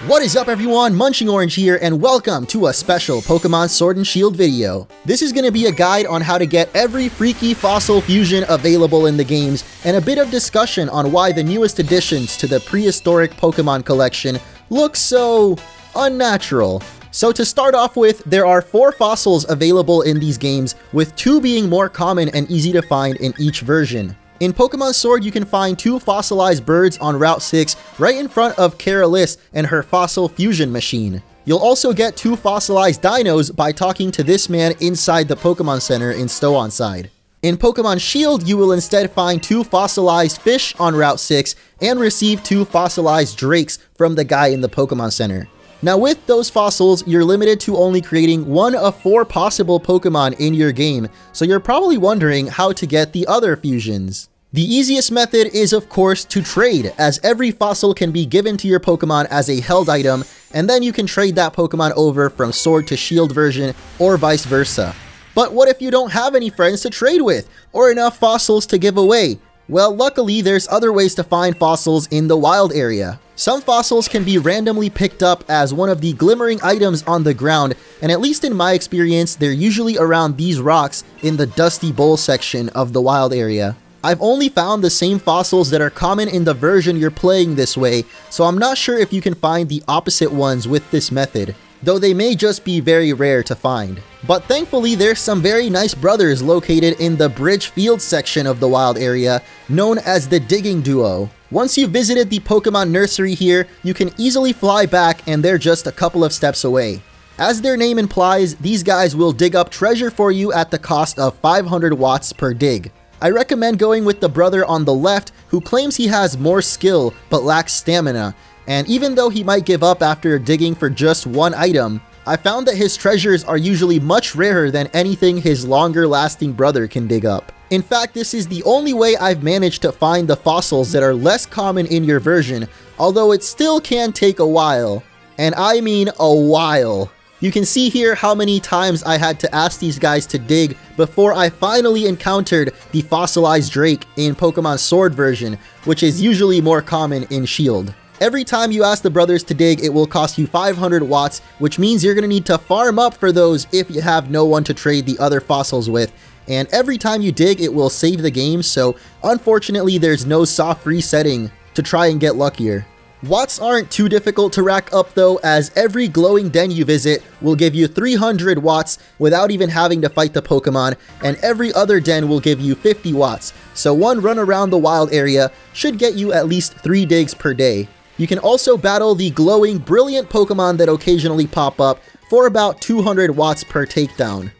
What is up everyone, MunchingOrange here, and welcome to a special Pokemon Sword and Shield video. This is going to be a guide on how to get every freaky fossil fusion available in the games, and a bit of discussion on why the newest additions to the prehistoric Pokemon collection look so unnatural. So to start off with, there are 4 fossils available in these games, with 2 being more common and easy to find in each version. In Pokemon Sword, you can find 2 fossilized birds on Route 6 right in front of Keralis and her fossil fusion machine. You'll also get 2 fossilized dinos by talking to this man inside the Pokemon Center in Stowonside. In Pokemon Shield, you will instead find 2 fossilized fish on Route 6 and receive 2 fossilized drakes from the guy in the Pokemon Center. Now with those fossils, you're limited to only creating 1 of 4 possible Pokemon in your game, so you're probably wondering how to get the other fusions. The easiest method is of course to trade, as every fossil can be given to your Pokemon as a held item, and then you can trade that Pokemon over from Sword to Shield version, or vice versa. But what if you don't have any friends to trade with, or enough fossils to give away? Well, luckily there's other ways to find fossils in the wild area. Some fossils can be randomly picked up as one of the glimmering items on the ground, and at least in my experience, they're usually around these rocks in the Dusty Bowl section of the wild area. I've only found the same fossils that are common in the version you're playing this way, so I'm not sure if you can find the opposite ones with this method, though they may just be very rare to find. But thankfully, there's some very nice brothers located in the Bridge Field section of the wild area, known as the Digging Duo. Once you've visited the Pokemon Nursery here, you can easily fly back and they're just a couple of steps away. As their name implies, these guys will dig up treasure for you at the cost of 500 watts per dig. I recommend going with the brother on the left who claims he has more skill but lacks stamina, and even though he might give up after digging for just 1 item, I found that his treasures are usually much rarer than anything his longer lasting brother can dig up. In fact, this is the only way I've managed to find the fossils that are less common in your version, although it still can take a while. And I mean a while. You can see here how many times I had to ask these guys to dig before I finally encountered the fossilized Drake in Pokemon Sword version, which is usually more common in Shield. Every time you ask the brothers to dig, it will cost you 500 watts, which means you're going to need to farm up for those if you have no one to trade the other fossils with. And every time you dig, it will save the game, so unfortunately there's no soft resetting to try and get luckier. Watts aren't too difficult to rack up though, as every glowing den you visit will give you 300 watts without even having to fight the Pokemon, and every other den will give you 50 watts, so one run around the wild area should get you at least 3 digs per day. You can also battle the glowing, brilliant Pokemon that occasionally pop up for about 200 watts per takedown.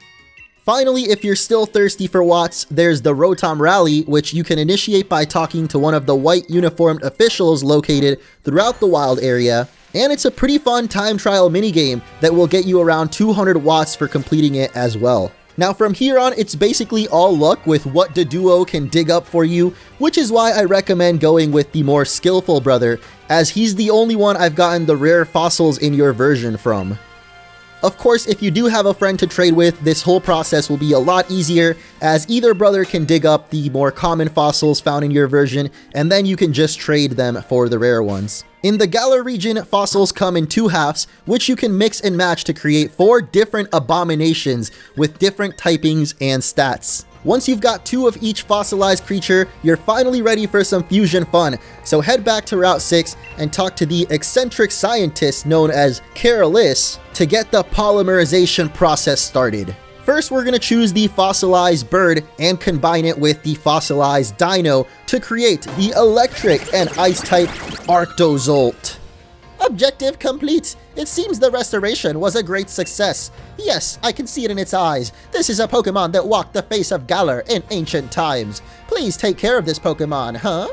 Finally, if you're still thirsty for watts, there's the Rotom Rally, which you can initiate by talking to one of the white uniformed officials located throughout the wild area, and it's a pretty fun time trial minigame that will get you around 200 watts for completing it as well. Now from here on, it's basically all luck with what the duo can dig up for you, which is why I recommend going with the more skillful brother, as he's the only one I've gotten the rare fossils in your version from. Of course, if you do have a friend to trade with, this whole process will be a lot easier, as either brother can dig up the more common fossils found in your version, and then you can just trade them for the rare ones. In the Galar region, fossils come in 2 halves, which you can mix and match to create 4 different abominations with different typings and stats. Once you've got 2 of each fossilized creature, you're finally ready for some fusion fun, so head back to Route 6 and talk to the eccentric scientist known as Keralis to get the polymerization process started. First, we're going to choose the fossilized bird and combine it with the fossilized dino to create the electric and ice type Arctozolt. Objective complete. It seems the restoration was a great success. Yes, I can see it in its eyes. This is a Pokemon that walked the face of Galar in ancient times. Please take care of this Pokemon, huh?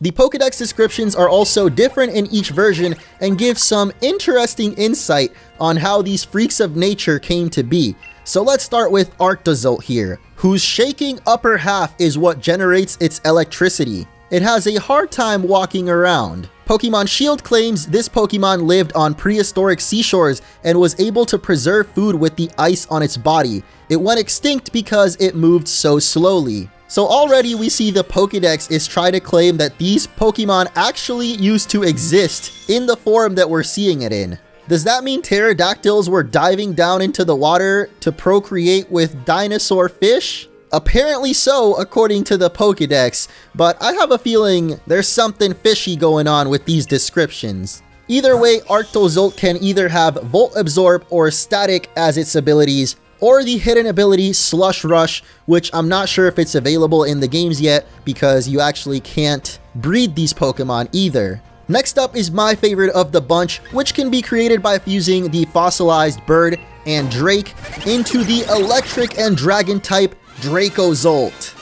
The Pokedex descriptions are also different in each version and give some interesting insight on how these freaks of nature came to be. So let's start with Arctozolt here, whose shaking upper half is what generates its electricity. It has a hard time walking around. Pokemon Shield claims this Pokemon lived on prehistoric seashores and was able to preserve food with the ice on its body. It went extinct because it moved so slowly. So already we see the Pokédex is trying to claim that these Pokemon actually used to exist in the form that we're seeing it in. Does that mean pterodactyls were diving down into the water to procreate with dinosaur fish? Apparently so, according to the Pokédex, but I have a feeling there's something fishy going on with these descriptions. Either way, Arctozolt can either have Volt Absorb or Static as its abilities, or the hidden ability Slush Rush, which I'm not sure if it's available in the games yet because you actually can't breed these Pokemon either. Next up is my favorite of the bunch, which can be created by fusing the fossilized bird and Drake into the electric and dragon type Dracozolt.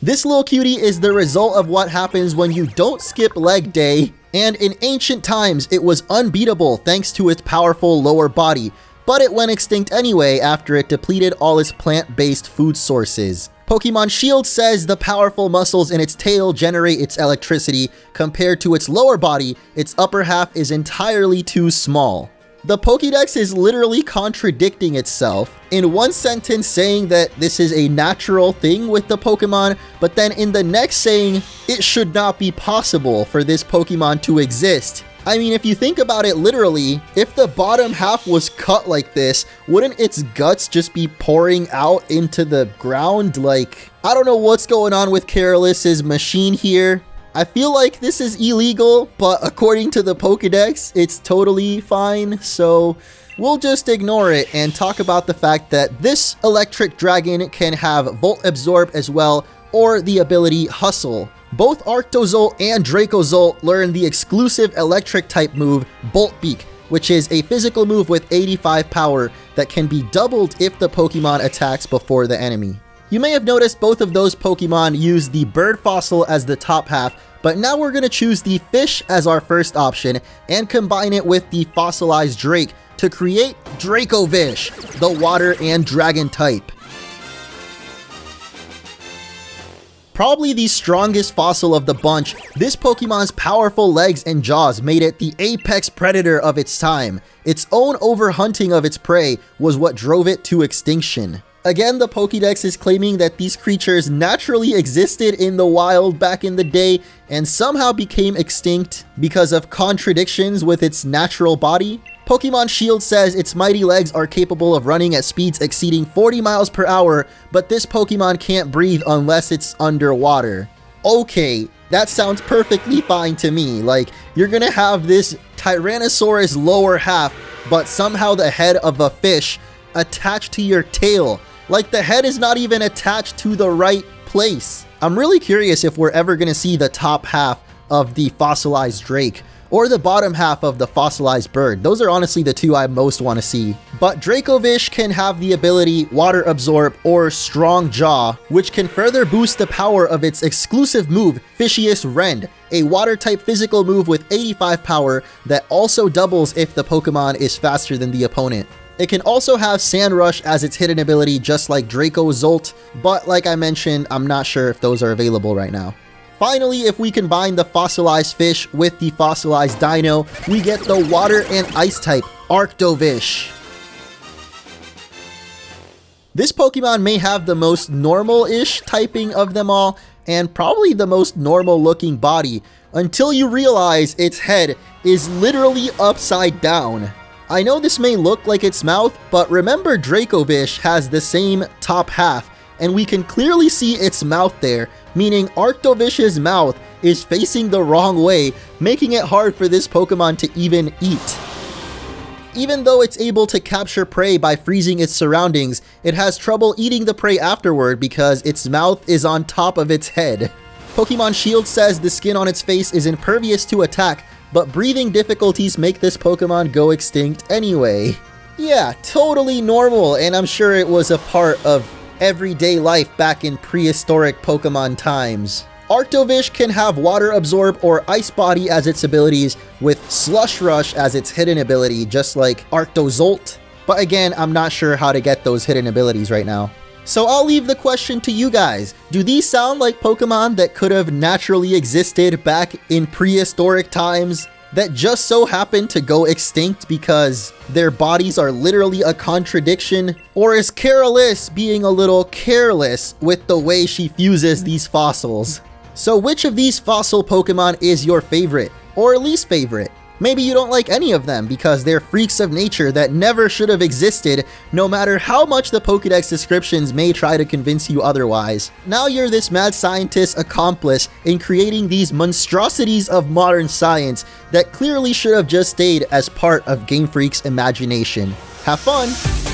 This little cutie is the result of what happens when you don't skip leg day, and in ancient times it was unbeatable thanks to its powerful lower body, but it went extinct anyway after it depleted all its plant-based food sources. Pokemon Shield says the powerful muscles in its tail generate its electricity. Compared to its lower body, its upper half is entirely too small. The Pokédex is literally contradicting itself, in one sentence saying that this is a natural thing with the Pokemon, but then in the next saying it should not be possible for this Pokemon to exist. I mean, if you think about it literally, if the bottom half was cut like this, wouldn't its guts just be pouring out into the ground? Like, I don't know what's going on with Careless's machine here. I feel like this is illegal, but according to the Pokédex, it's totally fine, so we'll just ignore it and talk about the fact that this electric dragon can have Volt Absorb as well, or the ability Hustle. Both Arctozolt and Dracozolt learn the exclusive electric type move Bolt Beak, which is a physical move with 85 power that can be doubled if the Pokemon attacks before the enemy. You may have noticed both of those Pokemon use the bird fossil as the top half, but now we're going to choose the fish as our first option and combine it with the fossilized Drake to create Dracovish, the water and dragon type. Probably the strongest fossil of the bunch, this Pokemon's powerful legs and jaws made it the apex predator of its time. Its own overhunting of its prey was what drove it to extinction. Again, the Pokédex is claiming that these creatures naturally existed in the wild back in the day and somehow became extinct because of contradictions with its natural body. Pokemon Shield says its mighty legs are capable of running at speeds exceeding 40 miles per hour, but this Pokemon can't breathe unless it's underwater. Okay, that sounds perfectly fine to me. Like, you're gonna have this Tyrannosaurus lower half, but somehow the head of a fish attached to your tail. Like, the head is not even attached to the right place. I'm really curious if we're ever gonna see the top half of the fossilized Drake or the bottom half of the fossilized bird. Those are honestly the two I most want to see. But Dracovish can have the ability Water Absorb or Strong Jaw, which can further boost the power of its exclusive move, Fishious Rend, a water-type physical move with 85 power that also doubles if the Pokemon is faster than the opponent. It can also have Sand Rush as its hidden ability, just like Dracozolt, but like I mentioned, I'm not sure if those are available right now. Finally, if we combine the fossilized fish with the fossilized dino, we get the water and ice type, Arctovish. This Pokemon may have the most normal-ish typing of them all, and probably the most normal-looking body, until you realize its head is literally upside down. I know this may look like its mouth, but remember Dracovish has the same top half, and we can clearly see its mouth there, meaning Arctovish's mouth is facing the wrong way, making it hard for this Pokemon to even eat. Even though it's able to capture prey by freezing its surroundings, it has trouble eating the prey afterward because its mouth is on top of its head. Pokemon Shield says the skin on its face is impervious to attack, but breathing difficulties make this Pokemon go extinct anyway. Yeah, totally normal, and I'm sure it was a part of everyday life back in prehistoric Pokemon times. Arctovish can have Water Absorb or Ice Body as its abilities, with Slush Rush as its hidden ability, just like Arctozolt. But again, I'm not sure how to get those hidden abilities right now. So I'll leave the question to you guys. Do these sound like Pokemon that could have naturally existed back in prehistoric times? that just so happen to go extinct because their bodies are literally a contradiction? Or is Careless being a little careless with the way she fuses these fossils? So which of these fossil Pokemon is your favorite, or least favorite? Maybe you don't like any of them because they're freaks of nature that never should have existed, no matter how much the Pokédex descriptions may try to convince you otherwise. Now you're this mad scientist's accomplice in creating these monstrosities of modern science that clearly should have just stayed as part of Game Freak's imagination. Have fun!